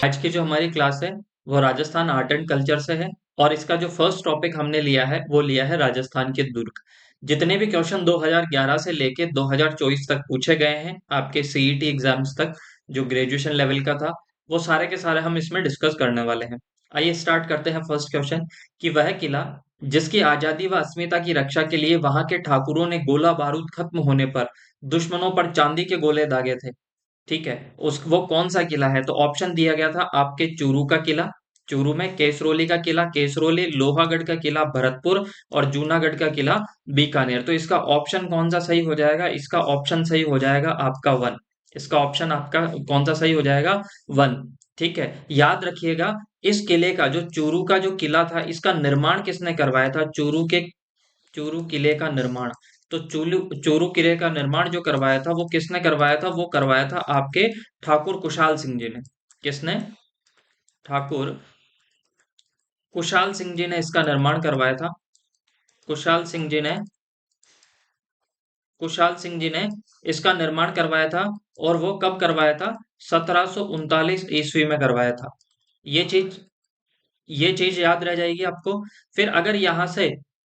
आज की जो हमारी क्लास है वो राजस्थान आर्ट एंड कल्चर से है। और इसका जो फर्स्ट टॉपिक हमने लिया है वो लिया है राजस्थान के दुर्ग। जितने भी क्वेश्चन 2011 से लेके 2024 तक पूछे गए हैं आपके सीईटी एग्जाम्स तक, जो ग्रेजुएशन लेवल का था, वो सारे के सारे हम इसमें डिस्कस करने वाले हैं। आइए स्टार्ट करते हैं फर्स्ट क्वेश्चन कि वह किला जिसकी आजादी व अस्मिता की रक्षा के लिए वहां के ठाकुरों ने गोला बारूद खत्म होने पर दुश्मनों पर चांदी के गोले दागे थे। ठीक है। उस वो कौन सा किला है? तो ऑप्शन दिया गया था आपके चूरू का किला, चूरू में केसरोली का किला केसरोली, लोहागढ़ का किला भरतपुर और जूनागढ़ का किला बीकानेर। तो इसका ऑप्शन कौन सा सही हो जाएगा? इसका ऑप्शन सही हो जाएगा आपका वन। इसका ऑप्शन आपका कौन सा सही हो जाएगा? वन। ठीक है, याद रखिएगा। इस किले का जो चूरू का जो किला था, इसका निर्माण किसने करवाया था? चूरू किले का निर्माण। तो चूरू किले का निर्माण जो करवाया था वो किसने करवाया था? वो करवाया था आपके ठाकुर कुशाल सिंह जी ने। किसने? ठाकुर कुशाल सिंह जी ने इसका निर्माण करवाया था। कुशाल सिंह जी ने कुशाल सिंह जी ने इसका निर्माण करवाया था। और वो कब करवाया था? 1739 ईस्वी में करवाया था। ये चीज ये चीज याद रह जाएगी आपको। फिर अगर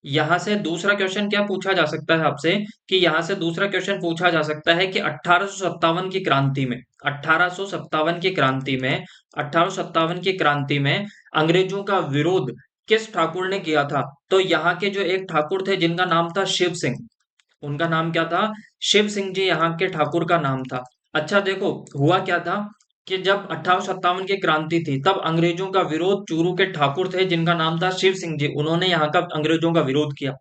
यहाँ से दूसरा क्वेश्चन क्या पूछा जा सकता है आपसे, कि यहाँ से दूसरा क्वेश्चन पूछा जा सकता है कि 1857 की क्रांति में 1857 की क्रांति में 1857 की क्रांति में अंग्रेजों का विरोध किस ठाकुर ने किया था? तो यहाँ के जो एक ठाकुर थे जिनका नाम था शिव सिंह। उनका नाम क्या था? शिव सिंह जी यहाँ के ठाकुर का नाम था। अच्छा देखो, हुआ क्या था कि जब 1857 की क्रांति थी तब अंग्रेजों का विरोध, चूरू के ठाकुर थे जिनका नाम था शिव सिंह जी, उन्होंने यहाँ का अंग्रेजों का विरोध किया।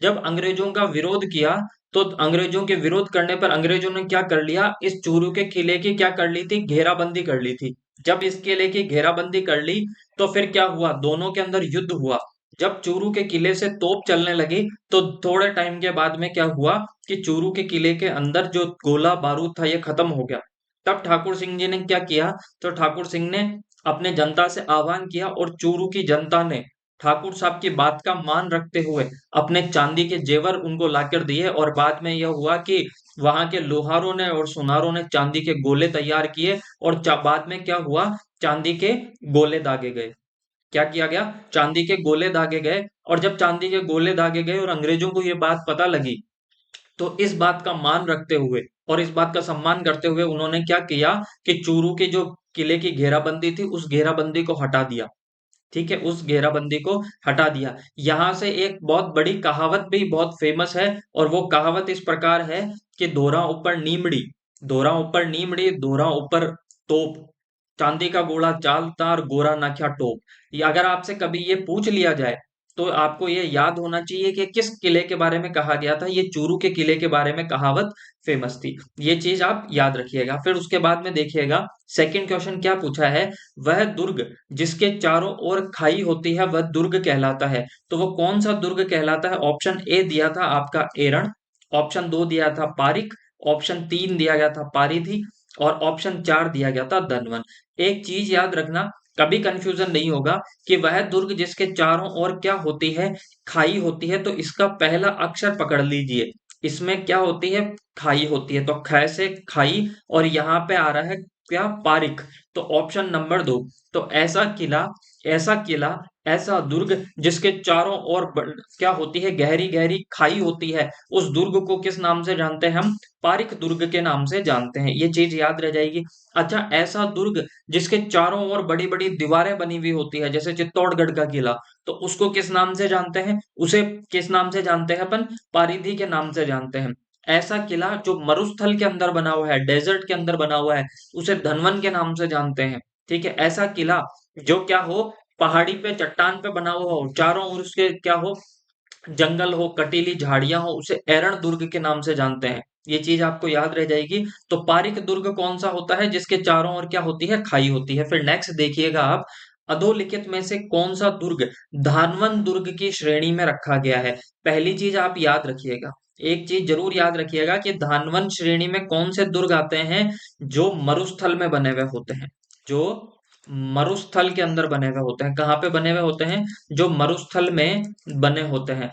जब अंग्रेजों का विरोध किया तो अंग्रेजों के विरोध करने पर अंग्रेजों ने क्या कर लिया? इस चूरू के किले की क्या कर ली थी? घेराबंदी कर ली थी। जब इस किले की घेराबंदी कर ली तो फिर क्या हुआ? दोनों के अंदर युद्ध हुआ। जब चूरू के किले से तोप चलने लगी तो थोड़े टाइम के बाद में क्या हुआ कि चूरू के किले के अंदर जो गोला बारूद था ये खत्म हो गया। तब ठाकुर सिंह जी ने क्या किया? तो ठाकुर सिंह ने अपने जनता से आह्वान किया और चूरू की जनता ने ठाकुर साहब की बात का मान रखते हुए अपने चांदी के जेवर उनको लाकर दिए। और बाद में यह हुआ कि वहां के लोहारों ने और सुनारों ने चांदी के गोले तैयार किए और बाद में क्या हुआ? चांदी के गोले दागे गए। क्या किया गया? चांदी के गोले दागे गए। और जब चांदी के गोले दागे गए और अंग्रेजों को ये बात पता लगी तो इस बात का मान रखते हुए और इस बात का सम्मान करते हुए उन्होंने क्या किया कि चूरू के जो किले की घेराबंदी थी उस घेराबंदी को हटा दिया। ठीक है, उस घेराबंदी को हटा दिया। यहां से एक बहुत बड़ी कहावत भी बहुत फेमस है और वो कहावत इस प्रकार है कि दोरा ऊपर नीमड़ी, दोरा ऊपर नीमड़ी, दोरा ऊपर तोप, चांदी का गोला चाल तार, गोरा ना क्या टोप। ये अगर आपसे कभी ये पूछ लिया जाए तो आपको ये याद होना चाहिए कि किस किले के बारे में कहा गया था। ये चूरू के किले के बारे में कहावत फेमस थी। ये चीज आप याद रखिएगा। फिर उसके बाद में देखिएगा सेकंड क्वेश्चन क्या पूछा है। वह दुर्ग जिसके चारों ओर खाई होती है वह दुर्ग कहलाता है। तो वो कौन सा दुर्ग कहलाता है? ऑप्शन ए दिया था आपका एरण, ऑप्शन दो दिया था पारिक, ऑप्शन तीन दिया गया था पारिधि और ऑप्शन चार दिया गया था धनवन। एक चीज याद रखना, कभी कंफ्यूजन नहीं होगा कि वह दुर्ग जिसके चारों ओर क्या होती है? खाई होती है। तो इसका पहला अक्षर पकड़ लीजिए। इसमें क्या होती है? खाई होती है। तो ख से खाई और यहाँ पे आ रहा है क्या? पारिक। तो ऑप्शन नंबर दो। तो ऐसा किला ऐसा दुर्ग जिसके चारों ओर क्या होती है? गहरी गहरी खाई होती है। उस दुर्ग को किस नाम से जानते हैं हम? पारिक दुर्ग के नाम से जानते हैं। ये चीज याद रह जाएगी। अच्छा, ऐसा दुर्ग जिसके चारों ओर बड़ी बड़ी दीवारें बनी हुई होती है जैसे चित्तौड़गढ़ का किला, तो उसको किस नाम से जानते हैं? उसे किस नाम से जानते हैं अपन? पारिधि के नाम से जानते हैं। ऐसा किला जो मरुस्थल के अंदर बना हुआ है, डेजर्ट के अंदर बना हुआ है, उसे धनवन के नाम से जानते हैं। ठीक है, ऐसा किला जो क्या हो? पहाड़ी पे चट्टान पे बना हुआ हो, चारों ओर उसके क्या हो? जंगल हो, कटीली झाड़ियां हो, उसे एरण दुर्ग के नाम से जानते हैं। ये चीज आपको याद रह जाएगी। तो पारिक दुर्ग कौन सा होता है? जिसके चारों ओर क्या होती है? खाई होती है। फिर नेक्स्ट देखिएगा आप, अधोलिखित में से कौन सा दुर्ग धानवन दुर्ग की श्रेणी में रखा गया है? पहली चीज आप याद रखिएगा, एक चीज जरूर याद रखिएगा कि धानवन श्रेणी में कौन से दुर्ग आते हैं? जो मरुस्थल में बने हुए होते हैं, जो मरुस्थल के अंदर बने हुए होते हैं। कहाँ पे बने हुए होते हैं? जो मरुस्थल में बने होते हैं।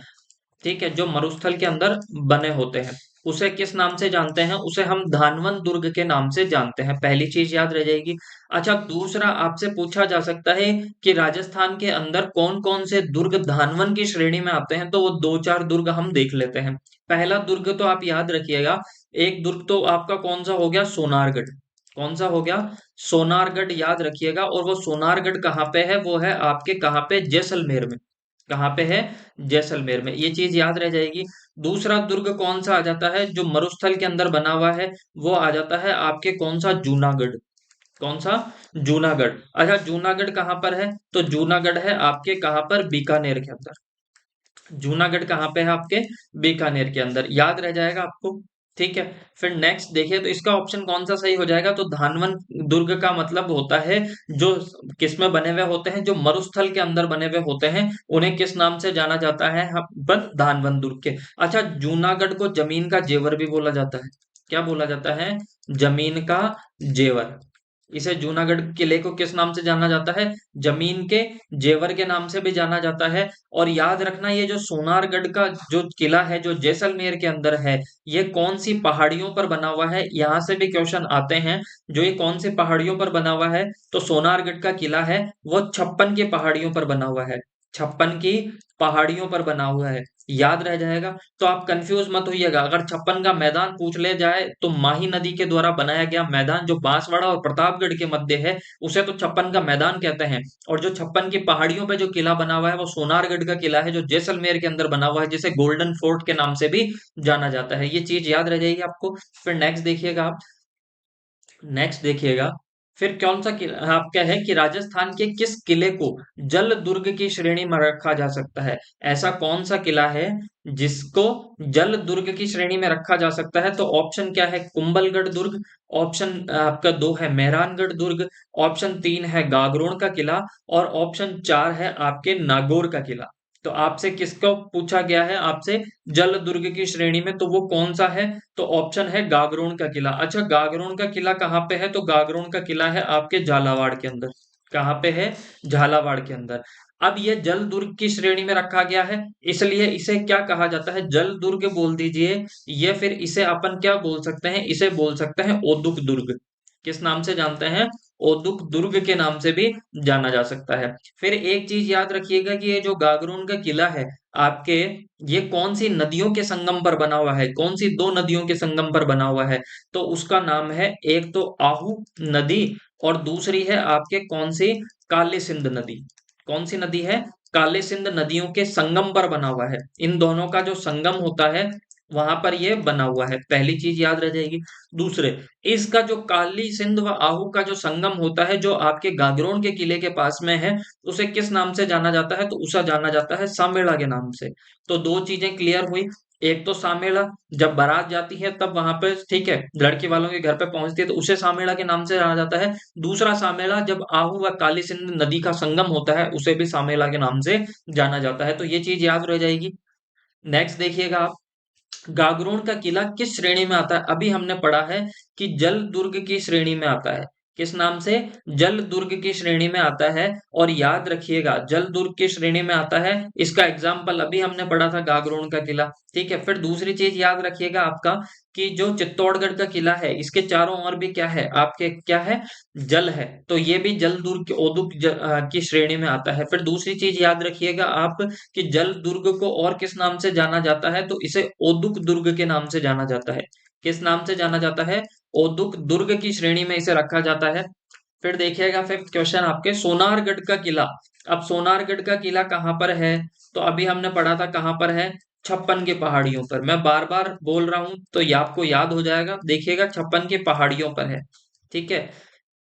ठीक है, जो मरुस्थल के अंदर बने होते हैं उसे किस नाम से जानते हैं? उसे हम धानवन दुर्ग के नाम से जानते हैं। पहली चीज याद रह जाएगी। अच्छा, दूसरा आपसे पूछा जा सकता है कि राजस्थान के अंदर कौन कौन से दुर्ग धानवन की श्रेणी में आते हैं, तो वो दो चार दुर्ग हम देख लेते हैं। पहला दुर्ग तो आप याद रखिएगा, एक दुर्ग तो आपका कौन सा हो गया? सोनारगढ़। कौन सा हो गया? सोनारगढ़ याद रखिएगा। और वो सोनारगढ़ कहाँ पे है? वो है आपके कहाँ पे? जैसलमेर में। कहाँ पे है? जैसलमेर में। ये चीज याद रह जाएगी। दूसरा दुर्ग कौन सा आ जाता है जो मरुस्थल के अंदर बना हुआ है? वो आ जाता है आपके कौन सा? जूनागढ़। कौन सा? जूनागढ़। अच्छा, जूनागढ़ कहाँ पर है? तो जूनागढ़ है आपके कहाँ पर? बीकानेर के अंदर। जूनागढ़ कहाँ पे है? आपके बीकानेर के अंदर। याद रह जाएगा आपको। ठीक है। फिर नेक्स्ट देखिए, तो इसका ऑप्शन कौन सा सही हो जाएगा? तो धानवन दुर्ग का मतलब होता है जो किस में बने हुए होते हैं? जो मरुस्थल के अंदर बने हुए होते हैं, उन्हें किस नाम से जाना जाता है? बस धानवन दुर्ग के। अच्छा, जूनागढ़ को जमीन का जेवर भी बोला जाता है। क्या बोला जाता है? जमीन का जेवर। इसे जूनागढ़ किले को किस नाम से जाना जाता है? जमीन के जेवर के नाम से भी जाना जाता है। और याद रखना, ये जो सोनारगढ़ का जो किला है जो जैसलमेर के अंदर है, ये कौन सी पहाड़ियों पर बना हुआ है? यहाँ से भी क्वेश्चन आते हैं। जो ये कौन सी पहाड़ियों पर बना हुआ है? तो सोनारगढ़ का किला है वो 56 की पहाड़ियों पर बना हुआ है। 56 की पहाड़ियों पर बना हुआ है। याद रह जाएगा। तो आप कंफ्यूज मत होइएगा। अगर 56 का मैदान पूछ ले जाए तो माही नदी के द्वारा बनाया गया मैदान जो बांसवाड़ा और प्रतापगढ़ के मध्य है, उसे तो 56 का मैदान कहते हैं। और जो 56 की पहाड़ियों पे जो किला बना हुआ है वो सोनारगढ़ का किला है जो जैसलमेर के अंदर बना हुआ है, जिसे गोल्डन फोर्ट के नाम से भी जाना जाता है। ये चीज याद रह जाएगी आपको। फिर नेक्स्ट देखिएगा आप। नेक्स्ट देखिएगा। फिर कौन सा किला आपका है कि राजस्थान के किस किले को जल दुर्ग की श्रेणी में रखा जा सकता है? ऐसा कौन सा किला है जिसको जल दुर्ग की श्रेणी में रखा जा सकता है? तो ऑप्शन क्या है? कुंभलगढ़ दुर्ग। ऑप्शन आपका दो है मेहरानगढ़ दुर्ग। ऑप्शन तीन है गागरोन का किला। और ऑप्शन चार है आपके नागौर का किला। तो आपसे किसको पूछा गया है? आपसे जल दुर्ग की श्रेणी में, तो वो कौन सा है? तो ऑप्शन है गागरोन का किला। अच्छा, गागरोन का किला कहाँ पे है? तो गागरोन का किला है आपके झालावाड़ के अंदर। कहाँ पे है? झालावाड़ के अंदर। अब ये जल दुर्ग की श्रेणी में रखा गया है, इसलिए इसे क्या कहा जाता है? जल दुर्ग बोल दीजिए। ये फिर इसे अपन क्या बोल सकते हैं? इसे बोल सकते हैं ओदुक दुर्ग। किस नाम से जानते हैं? ओदुक दुर्ग के नाम से भी जाना जा सकता है। फिर एक चीज याद रखिएगा कि ये जो गागरोन का किला है आपके, ये कौन सी नदियों के संगम पर बना हुआ है? कौन सी दो नदियों के संगम पर बना हुआ है? तो उसका नाम है, एक तो आहू नदी और दूसरी है आपके कौन सी? काली सिंध नदी। कौन सी नदी है? काली सिंध नदियों के संगम पर बना हुआ है। इन दोनों का जो संगम होता है वहां पर ये बना हुआ है। पहली चीज याद रह जाएगी। दूसरे, इसका जो काली सिंध व आहू का जो संगम होता है जो आपके गागरोन के किले के पास में है, उसे किस नाम से जाना जाता है? तो उसे जाना जाता है सामेड़ा के नाम से। तो दो चीजें क्लियर हुई। एक तो सामेड़ा, जब बारात जाती है तब वहां पे ठीक है लड़की वालों के घर पे पहुंचती है तो उसे सामेड़ा के नाम से जाना जाता है। दूसरा सामेड़ा जब आहू व काली सिंध नदी का संगम होता है उसे भी सामेड़ा के नाम से जाना जाता है। तो ये चीज याद रह जाएगी। नेक्स्ट देखिएगा आप। गागरोन का किला किस श्रेणी में आता है? अभी हमने पढ़ा है कि जल दुर्ग की श्रेणी में आता है। किस नाम से? जल दुर्ग की श्रेणी में आता है। और याद रखिएगा, जल दुर्ग की श्रेणी में आता है। इसका एग्जाम्पल अभी हमने पढ़ा था गागरोन का किला। ठीक है। फिर दूसरी चीज याद रखिएगा आपका कि जो चित्तौड़गढ़ का किला है इसके चारों ओर भी क्या है? आपके क्या है? जल है। तो ये भी जल दुर्ग की की श्रेणी में आता है। फिर दूसरी चीज याद रखिएगा आप कि जल दुर्ग को और किस नाम से जाना जाता है? तो इसे ओदुक दुर्ग के नाम से जाना जाता है। किस नाम से जाना जाता है? ओदुक दुर्ग की श्रेणी में इसे रखा जाता है। फिर देखिएगा फिफ्थ क्वेश्चन आपके, सोनारगढ़ का किला। अब सोनारगढ़ का किला कहाँ पर है? तो अभी हमने पढ़ा था कहाँ पर है? 56 की पहाड़ियों पर। मैं बार बार बोल रहा हूं तो ये आपको याद हो जाएगा। देखिएगा 56 की पहाड़ियों पर है। ठीक है।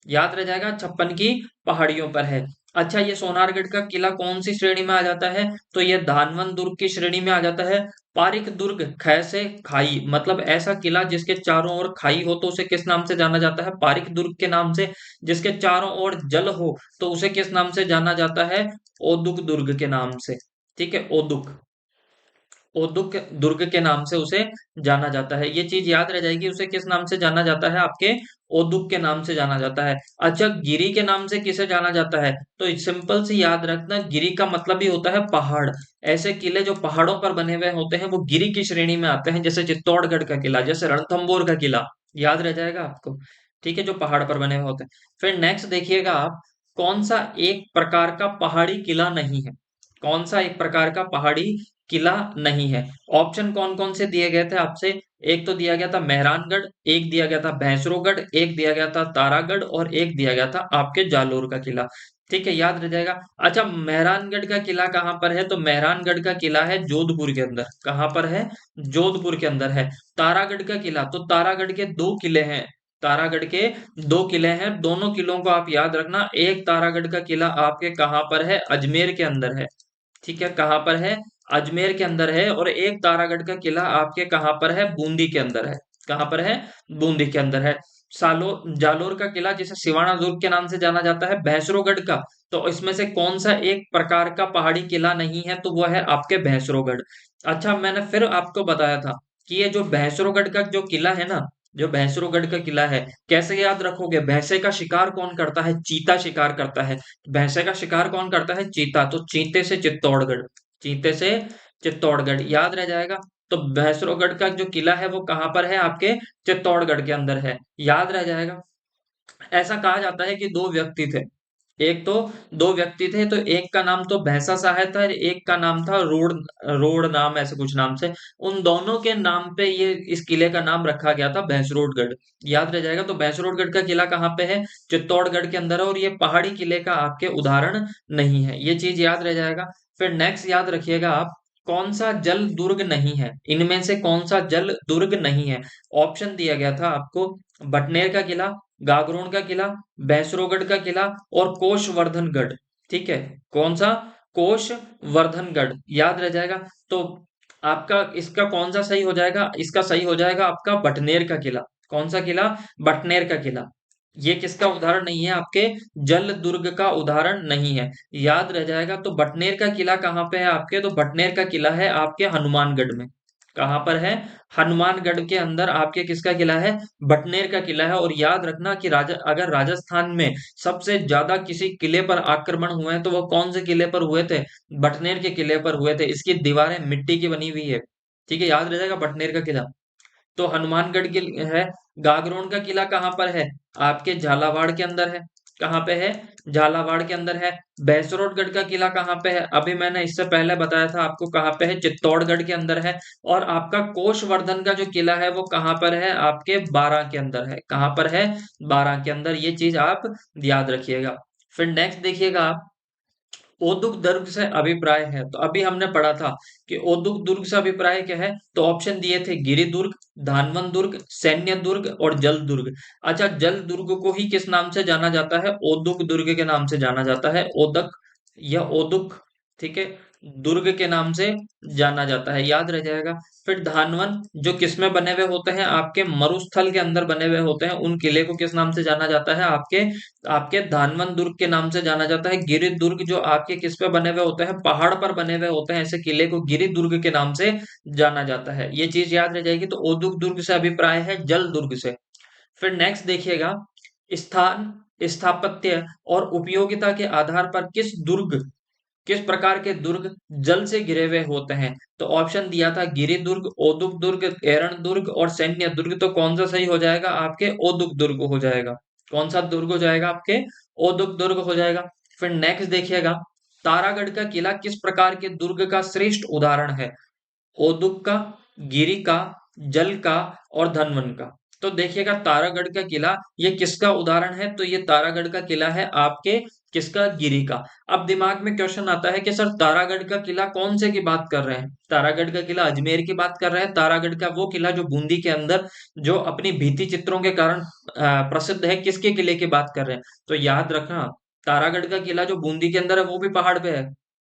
याद रह जाएगा 56 की पहाड़ियों पर है। अच्छा, ये सोनारगढ़ का किला कौन सी श्रेणी में आ जाता है? तो ये धानवन दुर्ग की श्रेणी में आ जाता है। पारिक दुर्ग, ख से खाई, मतलब ऐसा किला जिसके चारों ओर खाई हो तो उसे किस नाम से जाना जाता है? पारिक दुर्ग के नाम से। जिसके चारों ओर जल हो तो उसे किस नाम से जाना जाता है? ओदुक दुर्ग के नाम से। ठीक है, ओदुक। ओदुक दुर्ग के नाम से उसे जाना जाता है। ये चीज याद रह जाएगी, उसे किस नाम से जाना जाता है, आपके ओदुक के नाम से जाना जाता है। अच्छा, गिरी के नाम से किसे जाना जाता है, तो सिंपल सी याद रखना, गिरी का मतलब ही होता है पहाड़। ऐसे किले जो पहाड़ों पर बने हुए होते हैं वो गिरी की श्रेणी में आते हैं, जैसे चित्तौड़गढ़ का किला, जैसे रणथंबोर का किला, याद रह जाएगा आपको। ठीक है, जो पहाड़ पर बने हुए होते हैं। फिर नेक्स्ट देखिएगा आप, कौन सा एक प्रकार का पहाड़ी किला नहीं है, कौन सा एक प्रकार का पहाड़ी किला नहीं है। ऑप्शन कौन कौन से दिए गए थे आपसे, एक तो दिया गया था मेहरानगढ़, एक दिया गया था भैंसरोगढ़, एक दिया गया था तारागढ़ और एक दिया गया था आपके जालोर का किला। ठीक है, याद रह जाएगा। अच्छा, मेहरानगढ़ का किला कहाँ पर है, तो मेहरानगढ़ का किला है जोधपुर के अंदर। कहाँ पर है, जोधपुर के अंदर है। तारागढ़ का किला, तो तारागढ़ के दो किले हैं, तारागढ़ के दो किले हैं, दोनों किलों को आप याद रखना। एक तारागढ़ का किला आपके कहाँ पर है, अजमेर के अंदर है। ठीक है, कहाँ पर है, अजमेर के अंदर है। और एक तारागढ़ का किला आपके कहाँ पर है, बूंदी के अंदर है। कहाँ पर है, बूंदी के अंदर है। सालो जालोर का किला जिसे सिवाना दुर्ग के नाम से जाना जाता है, भैंसरोगढ़ का, तो इसमें से कौन सा एक प्रकार का पहाड़ी किला नहीं है, तो वह है आपके भैंसरोगढ़। अच्छा, मैंने फिर आपको बताया था कि ये जो भैंसरोगढ़ का जो किला है ना, जो भैंसरोगढ़ का किला है, कैसे याद रखोगे, भैंसे का शिकार कौन करता है, चीता शिकार करता है। भैंसे का शिकार कौन करता है, चीता, तो चीते से चित्तौड़गढ़, चीते से चित्तौड़गढ़, याद रह जाएगा। तो भैंसरोगढ़ का जो किला है वो कहाँ पर है, आपके चित्तौड़गढ़ के अंदर है, याद रह जाएगा। ऐसा कहा जाता है कि दो व्यक्ति थे, एक तो दो व्यक्ति थे, तो एक का नाम तो भैंसा साहब था और एक का नाम था रोड, रोड नाम, ऐसे कुछ नाम से। उन दोनों के नाम पे ये इस किले का नाम रखा गया था भैंसरोडगढ़, याद रह जाएगा। तो भैंसरोडगढ़ का किला कहाँ पे है, चित्तौड़गढ़ के अंदर है, और ये पहाड़ी किले का आपके उदाहरण नहीं है, ये चीज याद रह जाएगा। फिर नेक्स्ट याद रखिएगा आप, कौन सा जल दुर्ग नहीं है, इनमें से कौन सा जल दुर्ग नहीं है। ऑप्शन दिया गया था आपको, बटनेर का किला, गागरोन का किला, भैंसरोगढ़ का किला और कोषवर्धनगढ़। ठीक है, कौन सा, कोषवर्धनगढ़, याद रह जाएगा। तो आपका इसका कौन सा सही हो जाएगा, इसका सही हो जाएगा आपका बटनेर का किला। कौन सा किला, बटनेर का किला। ये किसका उदाहरण नहीं है, आपके जल दुर्ग का उदाहरण नहीं है, याद रह जाएगा। तो बटनेर का किला कहाँ पे है आपके, तो बटनेर का किला है आपके हनुमानगढ़ में। कहाँ पर है, हनुमानगढ़ के अंदर आपके किसका किला है, बटनेर का किला है। और याद रखना कि अगर राजस्थान में सबसे ज्यादा किसी किले पर आक्रमण हुए हैं तो वो कौन से किले पर हुए थे, बटनेर के किले पर हुए थे। इसकी दीवारें मिट्टी की बनी हुई है। ठीक है, याद रह जाएगा बटनेर का किला। तो हनुमानगढ़ के है। गागरोन का किला कहाँ पर है, आपके झालावाड़ के अंदर है। कहाँ पे है, झालावाड़ के अंदर है। भैंसरोडगढ़ का किला कहाँ पे है, अभी मैंने इससे पहले बताया था आपको, कहाँ पे है, चित्तौड़गढ़ के अंदर है। और आपका कोषवर्धन का जो किला है वो कहाँ पर है, आपके बारां के अंदर है। कहाँ पर है, बारां के अंदर, ये चीज आप याद रखिएगा। फिर नेक्स्ट देखिएगा आप, ओदुक दुर्ग से अभिप्राय है, तो अभी हमने पढ़ा था कि ओदुक दुर्ग से अभिप्राय क्या है, तो ऑप्शन दिए थे गिरि दुर्ग, धानवन दुर्ग, सैन्य दुर्ग और जल दुर्ग। अच्छा, जल दुर्ग को ही किस नाम से जाना जाता है, ओदुक दुर्ग के नाम से जाना जाता है, ओदक या ओदुक। ठीक है, दुर्ग के नाम से जाना जाता है, याद रह जाएगा। फिर धानवन जो किसमें बने हुए होते हैं, आपके मरुस्थल के अंदर बने हुए होते हैं, उन किले को किस नाम से जाना जाता है, आपके आपके धानवन दुर्ग के नाम से जाना जाता है। गिरि दुर्ग जो आपके किस पे बने हुए होते हैं, पहाड़ पर बने हुए होते हैं, ऐसे किले को गिरि दुर्ग के नाम से जाना जाता है, ये चीज याद रह जाएगी। तो ओदुक दुर्ग से अभिप्राय है जल दुर्ग से। फिर नेक्स्ट देखिएगा, स्थान, स्थापत्य और उपयोगिता के आधार पर किस प्रकार के दुर्ग जल से घिरे हुए होते हैं, तो ऑप्शन दिया था गिरि दुर्ग, ओदुक दुर्ग, एरण दुर्ग और सैन्य दुर्ग। तो कौन सा सही हो जाएगा, आपके ओदुक दुर्ग हो जाएगा। कौन सा दुर्ग हो जाएगा, आपके ओदुक दुर्ग हो जाएगा। फिर नेक्स्ट देखिएगा, तारागढ़ का किला किस प्रकार के दुर्ग का श्रेष्ठ उदाहरण है, ओदुक का, गिरी का, जल का और धनवन का। तो देखिएगा तारागढ़ का किला ये किसका उदाहरण है, तो ये तारागढ़ का किला है आपके किसका, गिरी का। अब दिमाग में क्वेश्चन आता है कि सर तारागढ़ का किला कौन से की बात कर रहे हैं, तारागढ़ का किला अजमेर की बात कर रहे हैं, तारागढ़ का वो किला जो बूंदी के अंदर जो अपनी भित्ति चित्रों के कारण प्रसिद्ध है, किसके किले की बात कर रहे हैं। तो याद रखना, तारागढ़ का किला जो बूंदी के अंदर है वो भी पहाड़ पे है,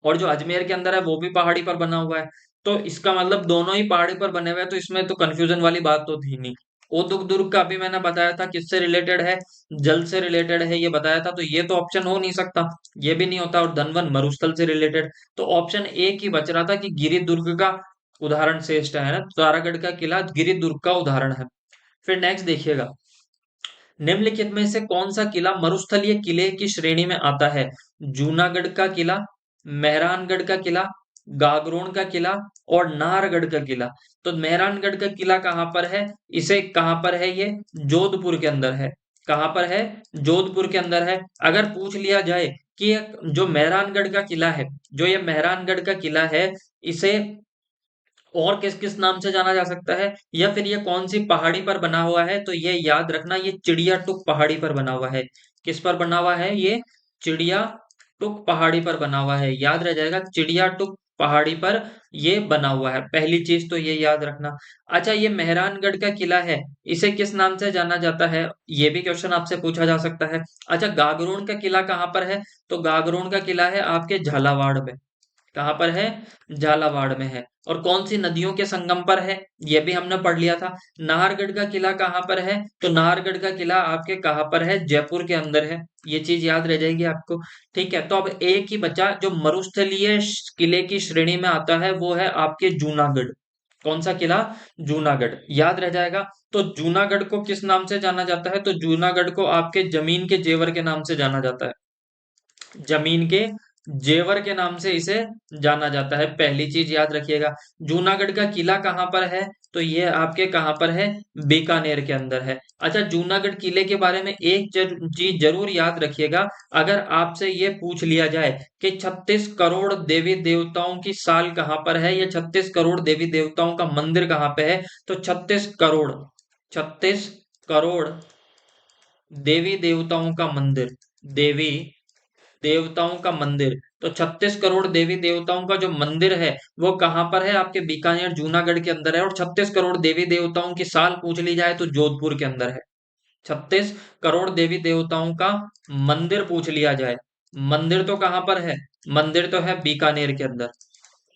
और जो अजमेर के अंदर है वो भी पहाड़ी पर बना हुआ है। तो इसका मतलब दोनों ही पहाड़ी पर बने हुए हैं, तो इसमें तो कंफ्यूजन वाली बात तो थी नहीं। ओदुक दुर्ग का भी मैंने बताया था किससे रिलेटेड है, जल से रिलेटेड है, ये बताया था, तो ये तो ऑप्शन हो नहीं सकता, ये भी नहीं होता। और धनवन मरुस्थल से रिलेटेड, तो ऑप्शन ए की बच रहा था कि गिरि दुर्ग का उदाहरण श्रेष्ठ है ना, तारागढ़ का किला गिरिदुर्ग का उदाहरण है। फिर नेक्स्ट देखिएगा, निम्नलिखित में से कौन सा किला मरुस्थलीय किले की श्रेणी में आता है? जूनागढ़ का किला, मेहरानगढ़ का किला, गागरोन का किला और नाहरगढ़ का किला। तो मेहरानगढ़ का किला कहाँ पर है? इसे कहाँ पर है? ये जोधपुर के अंदर है। कहाँ पर है? जोधपुर के अंदर है। अगर पूछ लिया जाए कि जो मेहरानगढ़ का किला है, जो ये मेहरानगढ़ का किला है, इसे और किस किस नाम से जाना जा सकता है, या फिर ये कौन सी पहाड़ी पर बना हुआ है, तो ये याद रखना, ये चिड़िया टुक पहाड़ी पर बना हुआ है। किस पर बना हुआ है? ये चिड़िया टुक पहाड़ी पर बना हुआ है। याद रह जाएगा, चिड़िया टुक पहाड़ी पर ये बना हुआ है। पहली चीज तो ये याद रखना। अच्छा, ये मेहरानगढ़ का किला है, इसे किस नाम से जाना जाता है? ये भी क्वेश्चन आपसे पूछा जा सकता है। अच्छा, गागरोन का किला कहाँ पर है? तो गागरोन का किला है आपके झालावाड़ में। कहाँ पर है? झालावाड़ में है। और कौन सी नदियों के संगम पर है? ये भी हमने पढ़ लिया था। नाहरगढ़ का किला कहाँ पर है? तो नाहरगढ़ का किला आपके कहाँ पर है? जयपुर के अंदर है। ये चीज याद रह जाएगी आपको। ठीक है, तो अब एक ही बचा जो मरुस्थलीय किले की श्रेणी में आता है, वो है आपके जूनागढ़। कौन सा किला? जूनागढ़। याद रह जाएगा। तो जूनागढ़ को किस नाम से जाना जाता है? तो जूनागढ़ को आपके जमीन के जेवर के नाम से जाना जाता है। जमीन के जेवर के नाम से इसे जाना जाता है। पहली चीज याद रखिएगा। जूनागढ़ का किला कहाँ पर है? तो ये आपके कहाँ पर है? बीकानेर के अंदर है। अच्छा, जूनागढ़ किले के बारे में एक चीज जरूर याद रखिएगा। अगर आपसे ये पूछ लिया जाए कि 36 करोड़ देवी देवताओं की साल कहाँ पर है, या 36 करोड़ देवी देवताओं का मंदिर कहाँ पे है, तो 36 करोड़ देवी देवताओं का मंदिर, देवी देवताओं का मंदिर, तो 36 करोड़ देवी देवताओं का जो मंदिर है, वो कहाँ पर है? आपके बीकानेर जूनागढ़ के अंदर है। और 36 करोड़ देवी देवताओं की साल पूछ ली जाए तो जोधपुर के अंदर है। 36 करोड़ देवी देवताओं का मंदिर पूछ लिया जाए, मंदिर तो कहाँ पर है? मंदिर तो है बीकानेर के अंदर।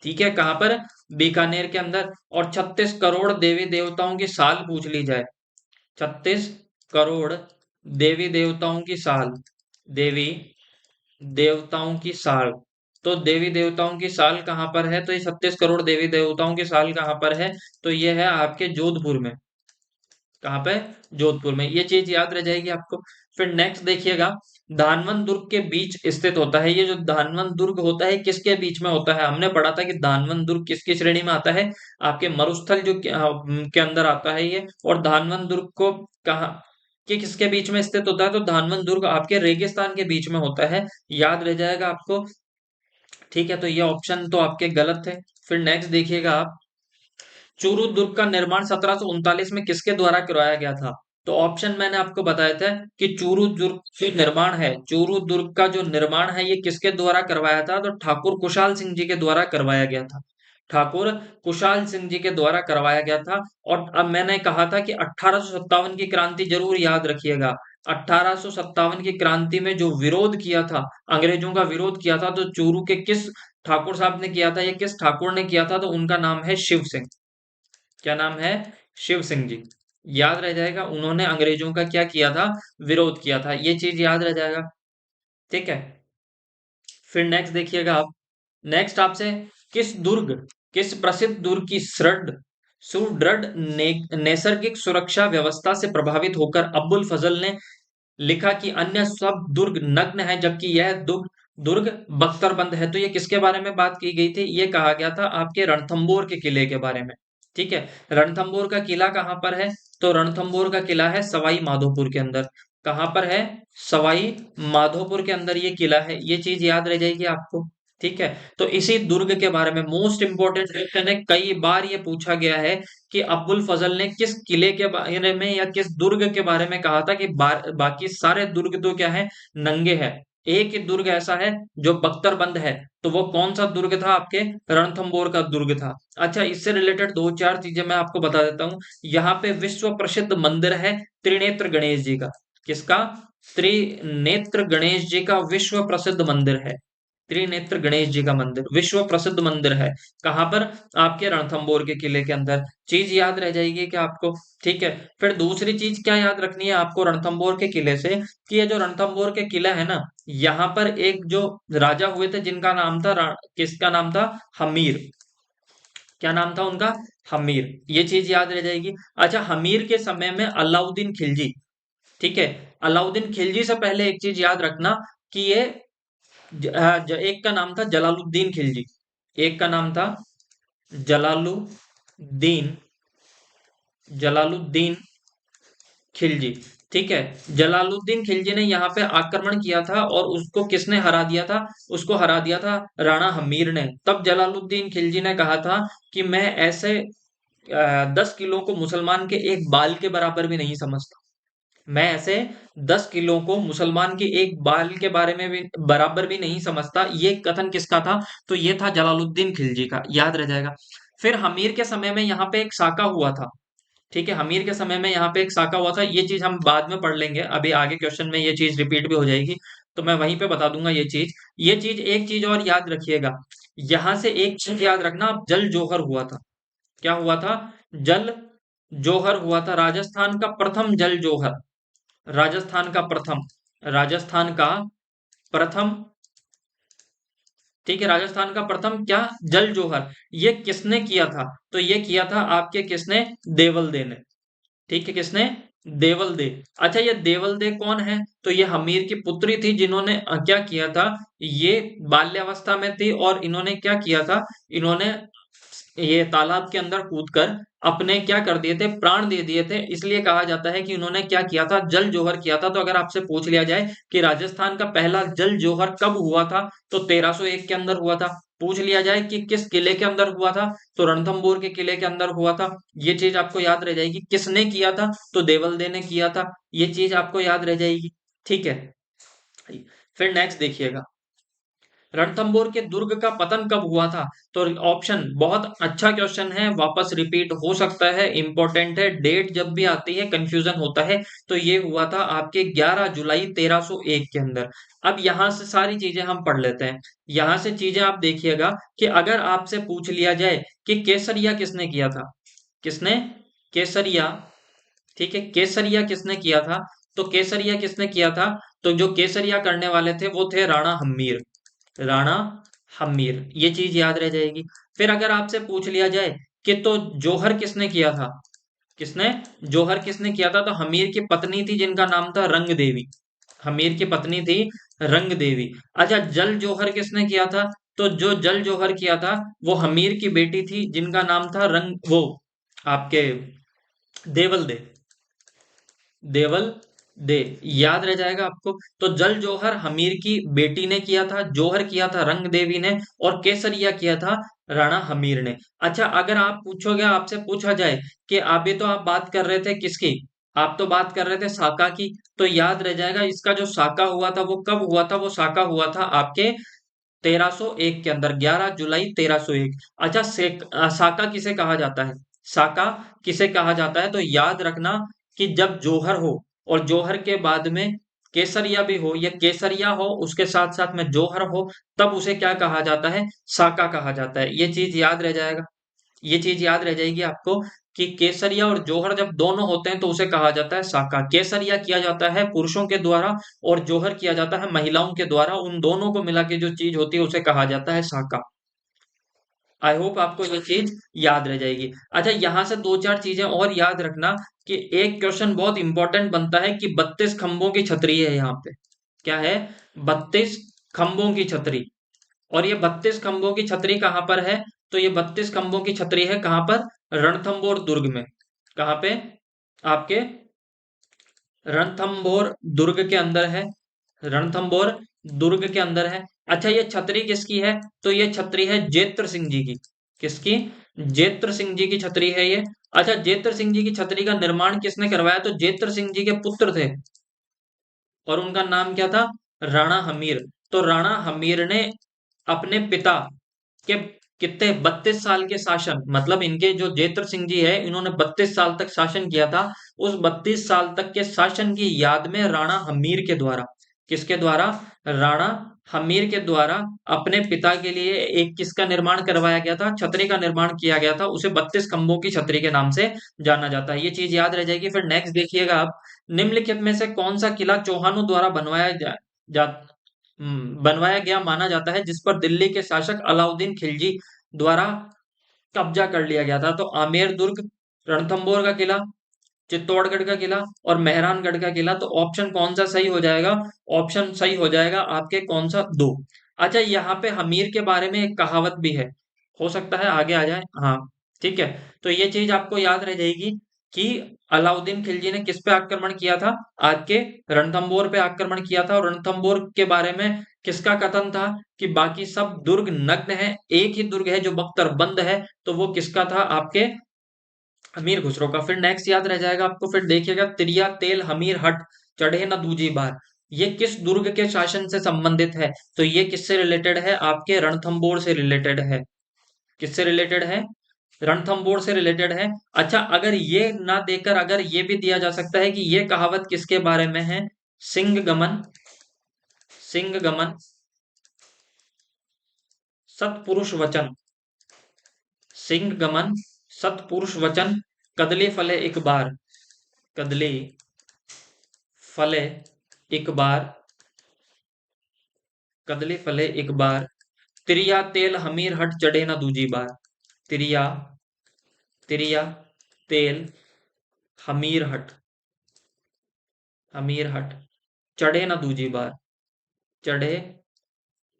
ठीक है, कहाँ पर? बीकानेर के अंदर। और 36 करोड़ देवी देवताओं की साल पूछ ली जाए, 36 करोड़ देवी देवताओं की साल, देवी देवताओं की साल, तो देवी देवताओं की साल कहाँ पर है? तो ये 36 करोड़ देवी देवताओं की साल कहाँ पर है? तो ये है आपके जोधपुर में। कहाँ पे? जोधपुर में। ये चीज याद रह जाएगी आपको। फिर नेक्स्ट देखिएगा, धानवंत दुर्ग के बीच स्थित होता है। ये जो धानवंत दुर्ग होता है, किसके बीच में होता है? हमने पढ़ा था कि धानवंत दुर्ग किसकी श्रेणी में आता है? आपके मरुस्थल जो के अंदर आता है ये। और धानवंत दुर्ग को कहाँ कि किसके बीच में स्थित होता है? तो धानवंत दुर्ग आपके रेगिस्तान के बीच में होता है। याद रह जाएगा आपको। ठीक है, तो ये ऑप्शन तो आपके गलत थे। फिर नेक्स्ट देखिएगा आप, चूरू दुर्ग का निर्माण 1739 में किसके द्वारा करवाया गया था? तो ऑप्शन मैंने आपको बताया था कि चूरू दुर्ग जो निर्माण है, चूरू दुर्ग का जो निर्माण है, ये किसके द्वारा करवाया था? तो ठाकुर कुशाल सिंह जी के द्वारा करवाया गया था। ठाकुर कुशाल सिंह जी के द्वारा करवाया गया था। और अब मैंने कहा था कि 1857 की क्रांति जरूर याद रखिएगा। 1857 की क्रांति में जो विरोध किया था, अंग्रेजों का विरोध किया था, तो चूरू के किस ठाकुर साहब ने किया था, या किस ठाकुर ने किया था? तो उनका नाम है शिव सिंह। क्या नाम है? शिव सिंह जी। याद रह जाएगा, उन्होंने अंग्रेजों का क्या किया था? विरोध किया था। ये चीज याद रह जाएगा। ठीक है, फिर नेक्स्ट देखिएगा आप। नेक्स्ट आपसे, किस दुर्ग, किस प्रसिद्ध दुर्ग की सुदृढ़ नैसर्गिक सुरक्षा व्यवस्था से प्रभावित होकर अब्बुल फजल ने लिखा कि अन्य सब दुर्ग नग्न है, जबकि यह दुर्ग दुर्ग बख्तरबंद है? तो ये किसके बारे में बात की गई थी? ये कहा गया था आपके रणथंबोर के किले के बारे में। ठीक है, रणथंबोर का किला कहाँ पर है? तो रणथंबोर का किला है सवाई माधोपुर के अंदर। कहाँ पर है? सवाई माधोपुर के अंदर ये किला है। ये चीज याद रह जाएगी आपको। ठीक है, तो इसी दुर्ग के बारे में मोस्ट इंपोर्टेंट क्वेश्चन है, कई बार ये पूछा गया है कि अब्बुल फजल ने किस किले के बारे में या किस दुर्ग के बारे में कहा था कि बाकी सारे दुर्ग तो क्या है? नंगे हैं, एक ही दुर्ग ऐसा है जो बख्तरबंद है। तो वो कौन सा दुर्ग था? आपके रणथंबोर का दुर्ग था। अच्छा, इससे रिलेटेड दो चार चीजें मैं आपको बता देता हूँ। यहाँ पे विश्व प्रसिद्ध मंदिर है त्रिनेत्र गणेश जी का। किसका? त्रिनेत्र गणेश जी का विश्व प्रसिद्ध मंदिर है। त्रिनेत्र गणेश जी का मंदिर विश्व प्रसिद्ध मंदिर है। कहाँ पर? आपके रणथंबोर के किले के अंदर। चीज याद रह जाएगी क्या आपको? ठीक है, फिर दूसरी चीज क्या याद रखनी है आपको रणथंबोर के किले से, कि ये जो रणथंबोर के किला है ना, यहाँ पर एक जो राजा हुए थे जिनका नाम था किसका नाम था? हमीर। क्या नाम था उनका? हमीर। ये चीज याद रह जाएगी। अच्छा, हमीर के समय में अलाउद्दीन खिलजी, ठीक है, अलाउद्दीन खिलजी से पहले एक चीज याद रखना कि ये एक का नाम था जलालुद्दीन खिलजी, एक का नाम था जलालुद्दीन, जलालुद्दीन खिलजी, ठीक है। जलालुद्दीन खिलजी ने यहाँ पे आक्रमण किया था और उसको किसने हरा दिया था? उसको हरा दिया था राणा हमीर ने। तब जलालुद्दीन खिलजी ने कहा था कि मैं ऐसे 10 किलो को मुसलमान के एक बाल के बराबर भी नहीं समझता, मैं ऐसे 10 किलो को मुसलमान के एक बाल के बारे में भी बराबर भी नहीं समझता। ये कथन किसका था? तो ये था जलालुद्दीन खिलजी का, याद रह जाएगा। फिर हमीर के समय में यहाँ पे एक साका हुआ था, ठीक है, हमीर के समय में यहाँ पे एक साका हुआ था। ये चीज हम बाद में पढ़ लेंगे, अभी आगे क्वेश्चन में ये चीज रिपीट भी हो जाएगी, तो मैं वहीं पे बता दूंगा ये चीज। ये चीज, एक चीज और याद रखिएगा, यहां से एक चीज याद रखना, जल जोहर हुआ था। क्या हुआ था? जल जोहर हुआ था, राजस्थान का प्रथम जल जोहर, राजस्थान का प्रथम, राजस्थान का प्रथम, ठीक है, राजस्थान का प्रथम क्या? जल जोहर। ये किसने किया था? तो ये किया था आपके किसने? देवल ने, ठीक है, किसने? देवल दे। अच्छा, ये देवल दे कौन है? तो ये हमीर की पुत्री थी, जिन्होंने क्या किया था, ये बाल्यावस्था में थी और इन्होंने क्या किया था, इन्होंने ये तालाब के अंदर कूदकर अपने क्या कर दिए थे, प्राण दे दिए थे। इसलिए कहा जाता है कि उन्होंने क्या किया था, जल जोहर किया था। तो अगर आपसे पूछ लिया जाए कि राजस्थान का पहला जल जोहर कब हुआ था, तो 1301 के अंदर हुआ था। पूछ लिया जाए कि किस किले के अंदर हुआ था, तो रणथंभौर के किले के अंदर हुआ था। ये चीज आपको याद रह जाएगी। किसने किया था? तो देवलदे ने किया था। ये चीज आपको याद रह जाएगी, ठीक है। फिर नेक्स्ट देखिएगा, रणथंभौर के दुर्ग का पतन कब हुआ था? तो ऑप्शन, बहुत अच्छा क्वेश्चन है, वापस रिपीट हो सकता है, इंपॉर्टेंट है, डेट जब भी आती है कंफ्यूजन होता है। तो ये हुआ था आपके 11 जुलाई 1301 के अंदर। अब यहां से सारी चीजें हम पढ़ लेते हैं। यहां से चीजें आप देखिएगा कि अगर आपसे पूछ लिया जाए कि केसरिया किसने किया था, किसने? केसरिया, ठीक है, केसरिया किसने किया था? तो केसरिया किसने किया था? तो जो केसरिया करने वाले थे वो थे राणा हम्मीर, राणा हम्मीर। ये चीज याद रह जाएगी। फिर अगर आपसे पूछ लिया जाए कि तो जोहर किसने किया था, किसने? जोहर किसने किया था? तो हमीर की पत्नी थी जिनका नाम था रंग देवी, हमीर की पत्नी थी रंग देवी। अच्छा, जल जोहर किसने किया था? तो जो जल जोहर किया था वो हमीर की बेटी थी जिनका नाम था रंग, वो आपके देवल दे, देवल दे, याद रह जाएगा आपको। तो जल जोहर हमीर की बेटी ने किया था, जोहर किया था रंग देवी ने, और केसरिया किया था राणा हमीर ने। अच्छा, अगर आप पूछोगे, आपसे पूछा जाए कि अभी तो आप बात कर रहे थे किसकी, आप तो बात कर रहे थे साका की, तो याद रह जाएगा इसका जो साका हुआ था वो कब हुआ था? वो साका हुआ था आपके 1301 के अंदर, 11 जुलाई 1301। अच्छा, साका किसे कहा जाता है? साका किसे कहा जाता है? तो याद रखना कि जब जोहर हो और जोहर के बाद में केसरिया भी हो, या केसरिया हो उसके साथ साथ में जोहर हो, तब उसे क्या कहा जाता है? साका कहा जाता है। ये चीज याद रह जाएगा, ये चीज याद रह जाएगी आपको कि केसरिया और जोहर जब दोनों होते हैं तो उसे कहा जाता है साका। केसरिया किया जाता है पुरुषों के द्वारा और जोहर किया जाता है महिलाओं के द्वारा, उन दोनों को मिला के जो चीज होती है उसे कहा जाता है साका। आई होप आपको ये चीज याद रह जाएगी। अच्छा, यहां से दो चार चीजें और याद रखना कि एक क्वेश्चन बहुत इंपॉर्टेंट बनता है कि 32 खंभों की छतरी है यहाँ पे, क्या है? 32 खंभों की छतरी। और ये 32 खंभों की छतरी कहाँ पर है? तो ये 32 खंभों की छतरी है कहाँ पर? रणथंभौर दुर्ग में। कहाँ पे? आपके रणथंभौर दुर्ग के अंदर है, रणथंभौर दुर्ग के अंदर है। अच्छा, ये छतरी किसकी है? तो ये छतरी है जेत्र सिंह जी की। किसकी? जेत्र सिंह जी की छतरी है ये। अच्छा, जेत्र सिंह जी की छतरी का निर्माण किसने करवाया? तो जेत्र सिंह जी के पुत्र थे और उनका नाम क्या था? राणा हमीर। तो राणा हमीर ने अपने पिता के कितने 32 साल के शासन, मतलब इनके जो जेत्र सिंह जी है इन्होंने 32 साल तक शासन किया था। उस 32 साल तक के शासन की याद में राणा हमीर के द्वारा, किसके द्वारा? राणा हमीर के द्वारा अपने पिता के लिए एक किसका निर्माण करवाया गया था? छतरी का निर्माण किया गया था। उसे 32 खंभों की छतरी के नाम से जाना जाता है। ये चीज याद रह जाएगी। फिर नेक्स्ट देखिएगा आप, निम्नलिखित में से कौन सा किला चौहानों द्वारा जा, बनवाया गया माना जाता है, जिस पर दिल्ली के शासक अलाउद्दीन खिलजी द्वारा कब्जा कर लिया गया था। तो आमेर दुर्ग, रणथंबोर का किला, चित्तौड़गढ़ का किला और मेहरानगढ़ का किला। तो ऑप्शन कौन सा सही हो जाएगा? ऑप्शन सही हो जाएगा आपके कौन सा? दो। अच्छा, यहाँ पे हमीर के बारे में एक कहावत भी है, हो सकता है आगे आ जाए। हाँ, ठीक है। तो ये चीज आपको याद रह जाएगी कि अलाउद्दीन खिलजी ने किस पे आक्रमण किया था? आपके रणथंबोर पे आक्रमण किया था। और रणथंबोर के बारे में किसका कथन था कि बाकी सब दुर्ग नग्न है, एक ही दुर्ग है जो बख्तर है? तो वो किसका था? आपके अमीर खुसरो का। फिर नेक्स्ट याद रह जाएगा आपको। फिर देखिएगा, तिरिया तेल हमीर हट चढ़े न दूजी बार, ये किस दुर्ग के शासन से संबंधित है? तो ये किससे रिलेटेड है? आपके रणथंबोर से रिलेटेड है। किससे रिलेटेड है? रणथंबोर से रिलेटेड है। अच्छा, अगर ये ना देकर अगर ये भी दिया जा सकता है कि ये कहावत किसके बारे में है? सिंह गमन, सिंह गमन, सतपुरुष वचन, सिंह गमन, सतपुरुष वचन, कदली फले एक बार, कदली फले एक बार, कदली फले एक बार, तिरिया तेल हमीर हट चढ़े ना दूजी बार। तिरिया, तिरिया तेल हमीर हट, हमीर हट चढ़े ना दूजी बार, चढ़े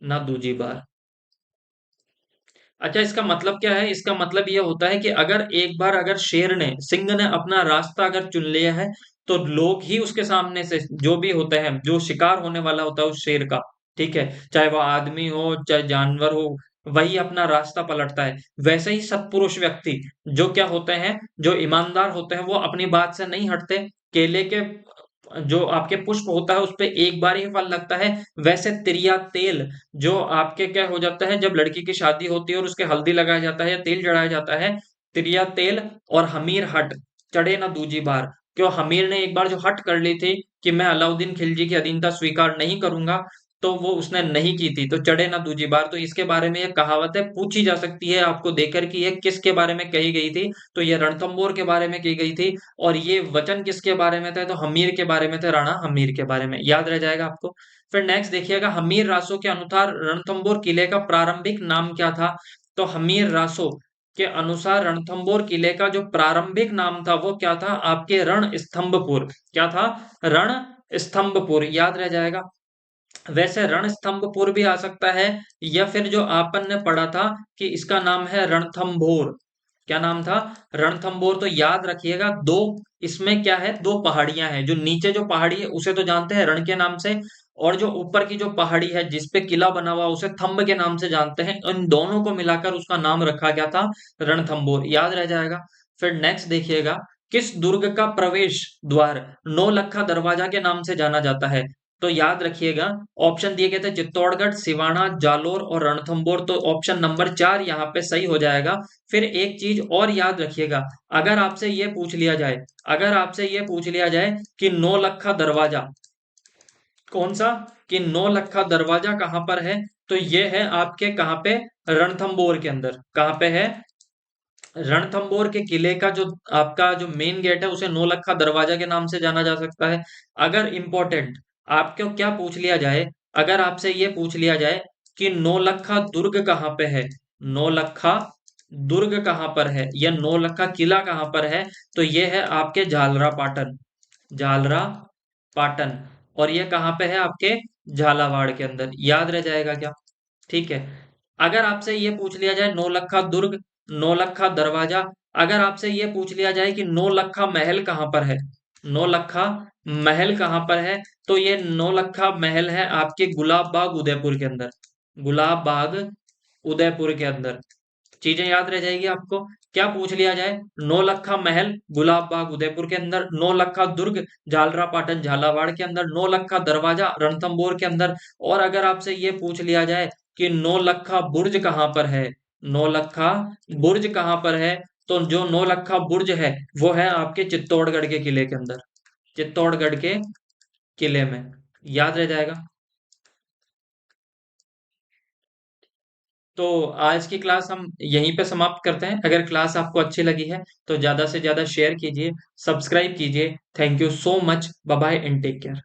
ना दूजी बार। अच्छा, इसका मतलब क्या है? इसका मतलब ये होता है कि अगर एक बार अगर शेर ने, सिंह ने अपना रास्ता अगर चुन लिया है, तो लोग ही उसके सामने से जो भी होते हैं, जो शिकार होने वाला होता है उस शेर का, ठीक है, चाहे वो आदमी हो चाहे जानवर हो, वही अपना रास्ता पलटता है। वैसे ही सत्पुरुष व्यक्ति जो क्या होते हैं, जो ईमानदार होते हैं, वो अपनी बात से नहीं हटते। केले के जो आपके पुष्प होता है उस पे एक बार ही फल लगता है। वैसे तिरिया तेल जो आपके क्या हो जाता है, जब लड़की की शादी होती है और उसके हल्दी लगाया जाता है या तेल चढ़ाया जाता है, तिरिया तेल और हमीर हट चढ़े ना दूजी बार। क्यों? हमीर ने एक बार जो हट कर ली थी कि मैं अलाउद्दीन खिलजी की अधीनता स्वीकार नहीं करूंगा, तो वो उसने नहीं की थी, तो चढ़े ना दूजी बार। तो इसके बारे में ये कहावत है, पूछी जा सकती है आपको देकर कि ये किसके बारे में कही गई थी? तो ये रणथंबोर के बारे में की गई थी। और ये वचन किसके बारे में थे? तो हमीर के बारे में थे, राणा हमीर के बारे में। याद रह जाएगा आपको। फिर नेक्स्ट देखिएगा, हमीर रासो के अनुसार रणथंबोर किले का प्रारंभिक नाम क्या था? तो हमीर रासो के अनुसार रणथंबोर किले का जो प्रारंभिक नाम था वो क्या था? आपके रण स्तंभपुर। क्या था? रण स्तंभपुर। याद रह जाएगा। वैसे रणस्तंभपुर भी आ सकता है, या फिर जो आपन ने पढ़ा था कि इसका नाम है रणथंभोर। क्या नाम था? रणथंभोर। तो याद रखिएगा, दो इसमें क्या है, दो पहाड़ियां हैं। जो नीचे जो पहाड़ी है उसे तो जानते हैं रण के नाम से, और जो ऊपर की जो पहाड़ी है जिसपे किला बना हुआ उसे थंब के नाम से जानते हैं। इन दोनों को मिलाकर उसका नाम रखा गया था रणथंभोर। याद रह जाएगा। फिर नेक्स्ट देखिएगा, किस दुर्ग का प्रवेश द्वार नौलखा दरवाजा के नाम से जाना जाता है? तो याद रखिएगा, ऑप्शन दिए गए थे चित्तौड़गढ़, सिवाना, जालोर और रणथंबोर। तो ऑप्शन नंबर 4 यहाँ पे सही हो जाएगा। फिर एक चीज और याद रखिएगा, अगर आपसे ये पूछ लिया जाए, अगर आपसे ये पूछ लिया जाए कि नौलखा दरवाजा कौन सा, कि नौलखा दरवाजा कहाँ पर है? तो ये है आपके कहाँ पे? रणथंबोर के अंदर। कहाँ पे है? रणथंबोर के किले का जो आपका जो मेन गेट है उसे नौलखा दरवाजा के नाम से जाना जा सकता है। अगर इंपॉर्टेंट आपको क्या पूछ लिया जाए, अगर आपसे ये पूछ लिया जाए कि नौलखा दुर्ग कहाँ पे है, नौलखा दुर्ग कहाँ पर है, या नौलखा किला कहाँ पर है, तो ये है आपके झालरा पाटन, झालरा पाटन। और ये कहाँ पे है? आपके झालावाड़ के अंदर। याद रह जाएगा क्या? ठीक है। अगर आपसे ये पूछ लिया जाए नौलखा दुर्ग, नौलखा दरवाजा, अगर आपसे ये पूछ लिया जाए कि नौलखा महल कहाँ पर है, नौलखा महल कहाँ पर है, तो ये नौलखा महल है आपके गुलाब बाग उदयपुर के अंदर, गुलाब बाग उदयपुर के अंदर। चीजें याद रह जाएगी आपको। क्या पूछ लिया जाए? नौलखा महल गुलाब बाग उदयपुर के अंदर, नौलखा दुर्ग झालरा पाटन झालावाड़ के अंदर, नौलखा दरवाजा रणथंबोर के अंदर। और अगर आपसे ये पूछ लिया जाए कि नौलखा बुर्ज कहाँ पर है, नौलखा बुर्ज कहाँ पर है, तो जो नौलखा बुर्ज है वो है आपके चित्तौड़गढ़ के किले के अंदर, चित्तौड़गढ़ के किले में। याद रह जाएगा। तो आज की क्लास हम यहीं पे समाप्त करते हैं। अगर क्लास आपको अच्छी लगी है तो ज्यादा से ज्यादा शेयर कीजिए, सब्सक्राइब कीजिए। Thank you so much, bye bye and take care.